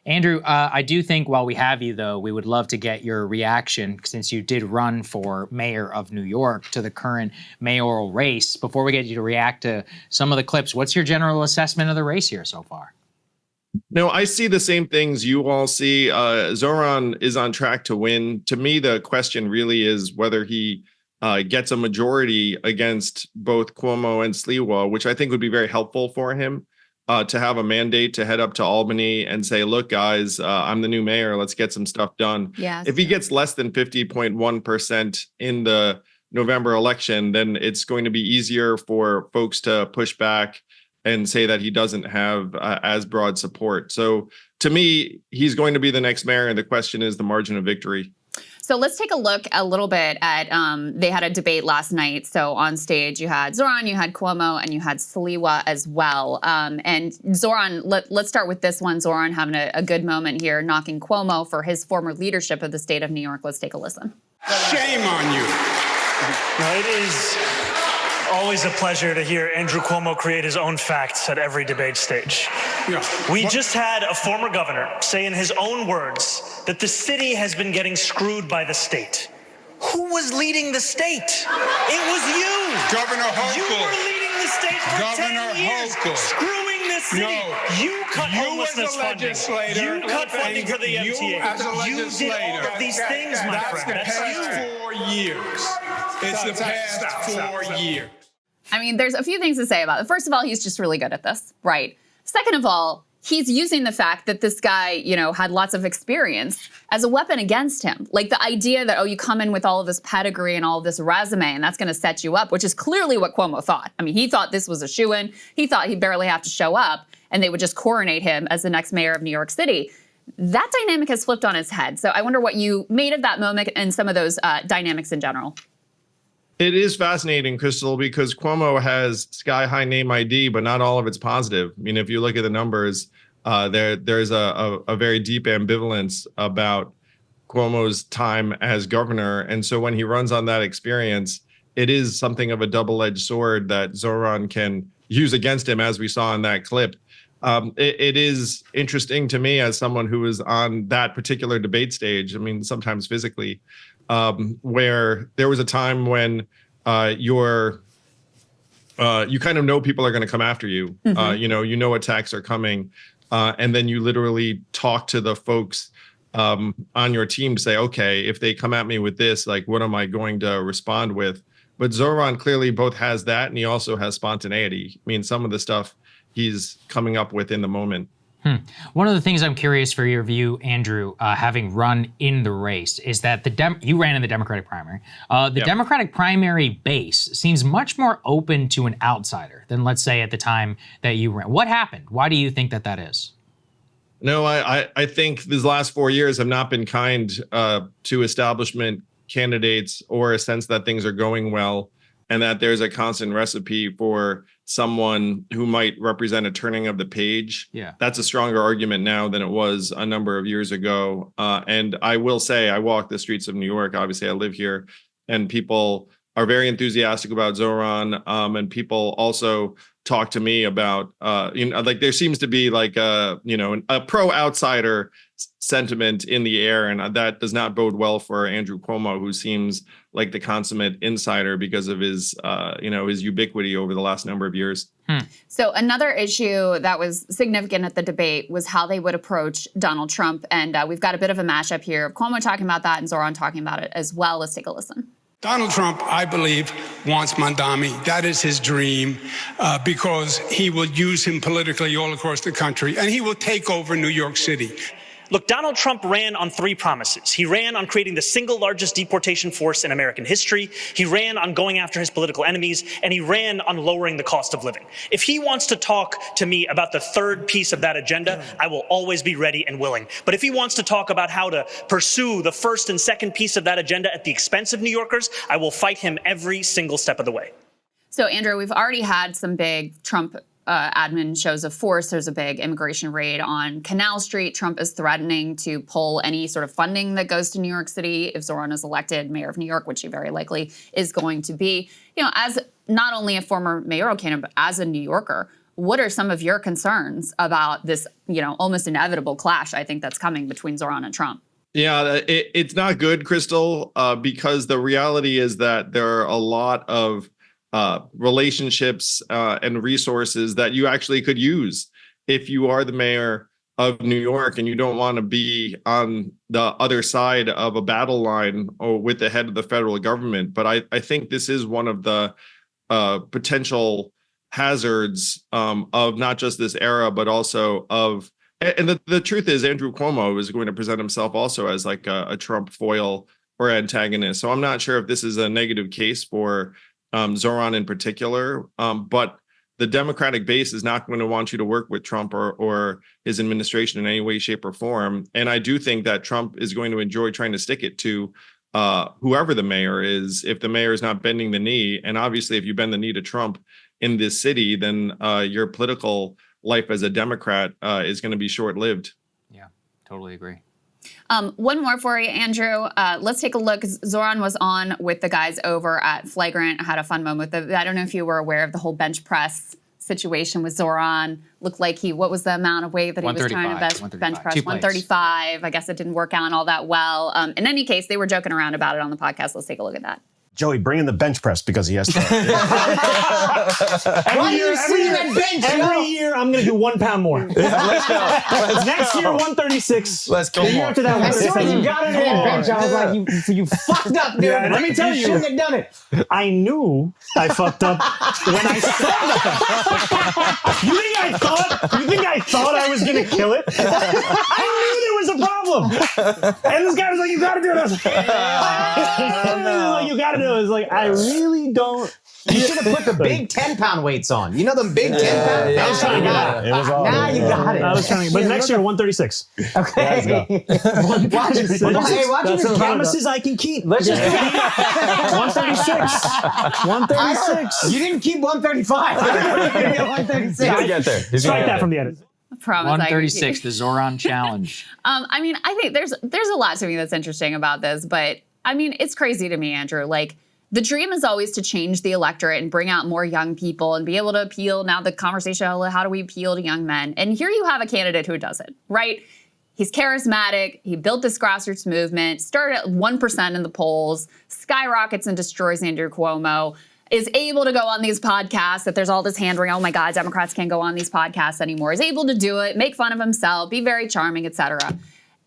Andrew, I do think while we have you, though, we would love to get your reaction, since you did run for mayor of New York, to the current mayoral race. Before we get you to react to some of the clips, what's your general assessment of the race here so far? No, I see the same things you all see. Zohran is on track to win. To me, the question really is whether he gets a majority against both Cuomo and Sliwa, which I think would be very helpful for him. To have a mandate to head up to Albany and say, look, guys, I'm the new mayor. Let's get some stuff done. Yes. If he gets less than 50.1% in the November election, then it's going to be easier for folks to push back and say that he doesn't have as broad support. So to me, he's going to be the next mayor. And the question is the margin of victory. So let's take a look a little bit at, they had a debate last night. So on stage, you had Zohran, you had Cuomo, and you had Sliwa as well. And Zohran, let's start with this one. Zohran having a good moment here, knocking Cuomo for his former leadership of the state of New York. Let's take a listen. Shame on you. No, it is always a pleasure to hear Andrew Cuomo create his own facts at every debate stage. Yeah. We just had a former governor say in his own words that the city has been getting screwed by the state. Who was leading the state? It was you. Governor Hochul. You were leading the state for Governor 10 years, Hochul. screwing the city. No. You cut homelessness funding. You cut funding for the MTA. You as a You did all of these things, my friend. That's That's the you. past 4 years. It's the past 4 years. I mean, there's a few things to say about it. First of all, he's just really good at this, right? Second of all, he's using the fact that this guy, you know, had lots of experience as a weapon against him. Like the idea that, oh, you come in with all of this pedigree and all of this resume and that's going to set you up, which is clearly what Cuomo thought. I mean, he thought this was a shoo-in. He thought he'd barely have to show up and they would just coronate him as the next mayor of New York City. That dynamic has flipped on its head. So I wonder what you made of that moment and some of those dynamics in general. It is fascinating, Krystal, because Cuomo has sky-high name ID, but not all of it's positive. I mean, if you look at the numbers, there's a very deep ambivalence about Cuomo's time as governor. And so when he runs on that experience, it is something of a double-edged sword that Zohran can use against him, as we saw in that clip. It is interesting to me as someone who was on that particular debate stage, I mean, sometimes physically, where there was a time when you kind of know people are going to come after you. Mm-hmm. You know attacks are coming, and then you literally talk to the folks on your team to say, okay, if they come at me with this, like, what am I going to respond with? But Zohran clearly both has that, and he also has spontaneity. I mean, some of the stuff he's coming up with in the moment. One of the things I'm curious for your view, Andrew, having run in the race, is that you ran in the Democratic primary. The Democratic primary base seems much more open to an outsider than, let's say, at the time that you ran. What happened? Why do you think that that is? No, I think these last 4 years have not been kind to establishment candidates, or a sense that things are going well and that there's a constant recipe for someone who might represent a turning of the page. Yeah, that's a stronger argument now than it was a number of years ago. And I will say, I walk the streets of New York. Obviously, I live here, and people are very enthusiastic about Zohran. And people also talk to me about, like there seems to be like a pro outsider sentiment in the air, and that does not bode well for Andrew Cuomo, who seems like the consummate insider because of his his ubiquity over the last number of years. So another issue that was significant at the debate was how they would approach Donald Trump, and we've got a bit of a mashup here of Cuomo talking about that and Zohran talking about it as well. Let's take a listen. Donald Trump, I believe, wants Mondami. That is his dream, because he will use him politically all across the country, and he will take over New York City. Look, Donald Trump ran on 3 promises. He ran on creating the single largest deportation force in American history. He ran on going after his political enemies, and he ran on lowering the cost of living. If he wants to talk to me about the third piece of that agenda, I will always be ready and willing. But if he wants to talk about how to pursue the first and second piece of that agenda at the expense of New Yorkers, I will fight him every single step of the way. So, Andrew, we've already had some big Trump admin shows of force. There's a big immigration raid on Canal Street. Trump is threatening to pull any sort of funding that goes to New York City if Zohran is elected mayor of New York, which he very likely is going to be. You know, as not only a former mayoral candidate, but as a New Yorker, what are some of your concerns about this, almost inevitable clash, I think, that's coming between Zohran and Trump? Yeah, it's not good, Krystal, because the reality is that there are a lot of relationships and resources that you actually could use if you are the mayor of New York and you don't want to be on the other side of a battle line or with the head of the federal government. But I think this is one of the potential hazards of not just this era, but also of, and the truth is Andrew Cuomo is going to present himself also as like a Trump foil or antagonist. So I'm not sure if this is a negative case for Zohran in particular, but the Democratic base is not going to want you to work with Trump or his administration in any way, shape, or form. And I do think that Trump is going to enjoy trying to stick it to whoever the mayor is, if the mayor is not bending the knee. And obviously, if you bend the knee to Trump in this city, then your political life as a Democrat is going to be short-lived. Yeah, totally agree. One more for you, Andrew. Let's take a look. Zohran was on with the guys over at Flagrant. I had a fun moment with it. I don't know if you were aware of the whole bench press situation with Zohran. Looked like what was the amount of weight that he was trying to bench press? 135. I guess it didn't work out all that well. In any case, they were joking around about it on the podcast. Let's take a look at that. Joey, bring in the bench press because he has to. Every year, I'm going to do 1 pound more. Let's go. Next year, 136. Let's go. The year after that, As soon as you got in that bench, I was like, you fucked up, dude. Yeah, let me tell you. You shouldn't have done it. I knew I fucked up when I saw the You think I thought I was going to kill it? I knew there was a problem. And this guy was like, you got to do it. I was like, you got to do it. I was like, I really don't. You should have put the big 10-pound weights on. You know them big 10-pound? I was trying to get it. It was all Now you got it. I was trying to, but next year, 136. Okay. Watch his promises I can keep. Let's just 136. 136. You didn't keep 135. 136. He's gonna get there. Strike that from the edit. Promise 136, the Zohran challenge. I mean, I think there's a lot to me that's interesting about this, but I mean, it's crazy to me, Andrew. Like, the dream is always to change the electorate and bring out more young people and be able to appeal. Now the conversation, how do we appeal to young men? And here you have a candidate who does it, right? He's charismatic. He built this grassroots movement, started at 1% in the polls, skyrockets and destroys Andrew Cuomo, is able to go on these podcasts that there's all this hand-wringing, oh my God, Democrats can't go on these podcasts anymore. Is able to do it, make fun of himself, be very charming, etc.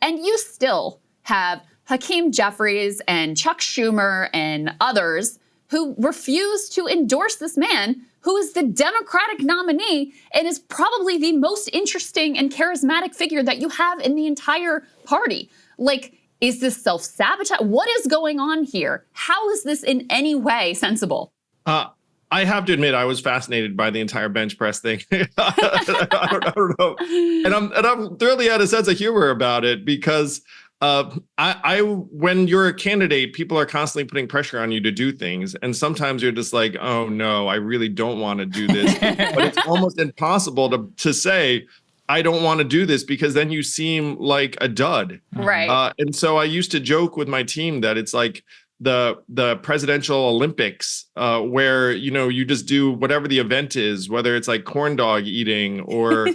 And you still have Hakeem Jeffries and Chuck Schumer and others who refuse to endorse this man who is the Democratic nominee and is probably the most interesting and charismatic figure that you have in the entire party. Like, is this self-sabotage? What is going on here? How is this in any way sensible? I have to admit, I was fascinated by the entire bench press thing. I don't know. And I'm thoroughly had a sense of humor about it because when you're a candidate, people are constantly putting pressure on you to do things. And sometimes you're just like, oh no, I really don't want to do this. But it's almost impossible to say, I don't want to do this because then you seem like a dud. Right. And so I used to joke with my team that it's like the presidential Olympics where, you just do whatever the event is, whether it's like corn dog eating or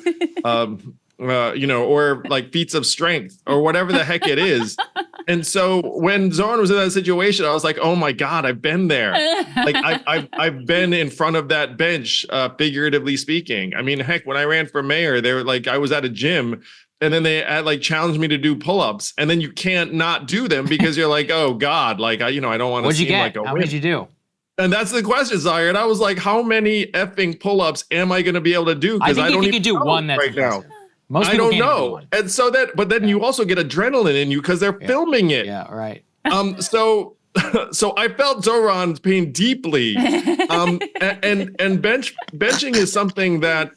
or like feats of strength or whatever the heck it is. And so when Zohran was in that situation, I was like, oh my God, I've been there. Like I've been in front of that bench, figuratively speaking. I mean, heck, when I ran for mayor, they were like, I was at a gym and then they like challenged me to do pull-ups, and then you can't not do them because you're like, oh God, like I don't want to seem like a How wimp. did you do? And that's the question, Saagar. And I was like, how many effing pull-ups am I going to be able to do? I Because think I don't if you even could do know one, that's right now. Most I people don't can't do know. one. And so but then you also get adrenaline in you because they're filming it. Yeah, right. So I felt Zohran's pain deeply. And benching is something that,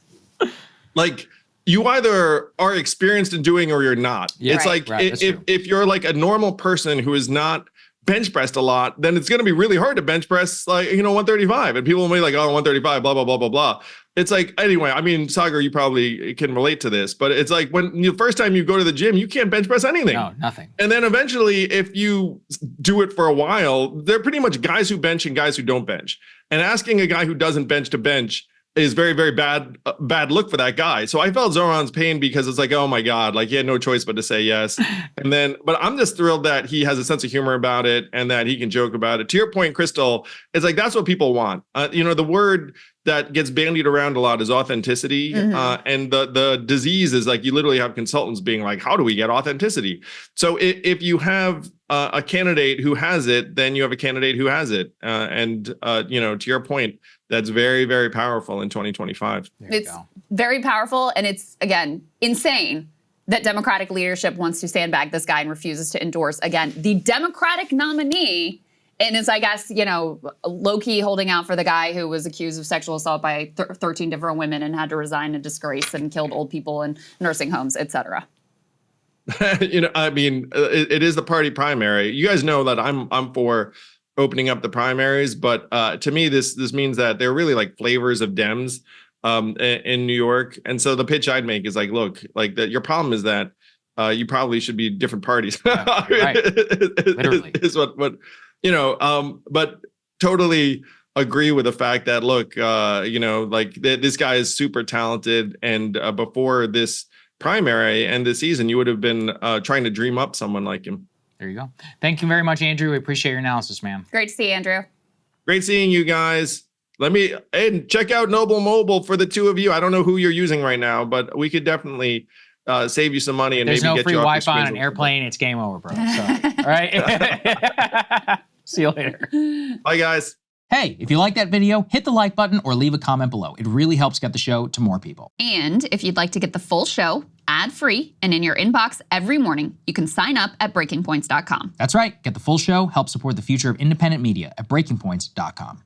like, you either are experienced in doing or you're not. Yeah, it's like right, if you're like a normal person who is not bench pressed a lot, then it's going to be really hard to bench press 135, and people will be like, oh, 135, blah blah blah blah blah. It's like, anyway, I mean, Saagar, you probably can relate to this, but it's like when the first time you go to the gym, you can't bench press anything. No, nothing. And then eventually, if you do it for a while, they're pretty much guys who bench and guys who don't bench. And asking a guy who doesn't bench to bench is very, very bad look for that guy. So I felt Zohran's pain because it's like, oh my God, like he had no choice but to say yes. And then, but I'm just thrilled that he has a sense of humor about it and that he can joke about it. To your point, Krystal, it's like, that's what people want. The word that gets bandied around a lot is authenticity. And the disease is like, you literally have consultants being like, how do we get authenticity? So if you have a candidate who has it, then you have a candidate who has it. To your point, that's very, very powerful in 2025. It's very powerful. And it's, again, insane that Democratic leadership wants to sandbag this guy and refuses to endorse, again, the Democratic nominee. And is, I guess, low-key holding out for the guy who was accused of sexual assault by 13 different women and had to resign in disgrace and killed old people in nursing homes, et cetera. It is the party primary. You guys know that I'm for opening up the primaries, but to me, this means that they're really like flavors of Dems in New York. And so the pitch I'd make is like, look, like your problem is that you probably should be different parties. Yeah, right. Literally. Is what but totally agree with the fact that, look, this guy is super talented. And before this primary and this season, you would have been trying to dream up someone like him. There you go. Thank you very much, Andrew. We appreciate your analysis, man. Great to see you, Andrew. Great seeing you guys. And check out Noble Mobile for the two of you. I don't know who you're using right now, but we could definitely save you some money and There's maybe no get free you off Wi-Fi on an airplane. It's game over, bro. So, all right. See you later. Bye, guys. Hey, if you like that video, hit the like button or leave a comment below. It really helps get the show to more people. And if you'd like to get the full show ad-free and in your inbox every morning, you can sign up at breakingpoints.com. That's right. Get the full show, help support the future of independent media at breakingpoints.com.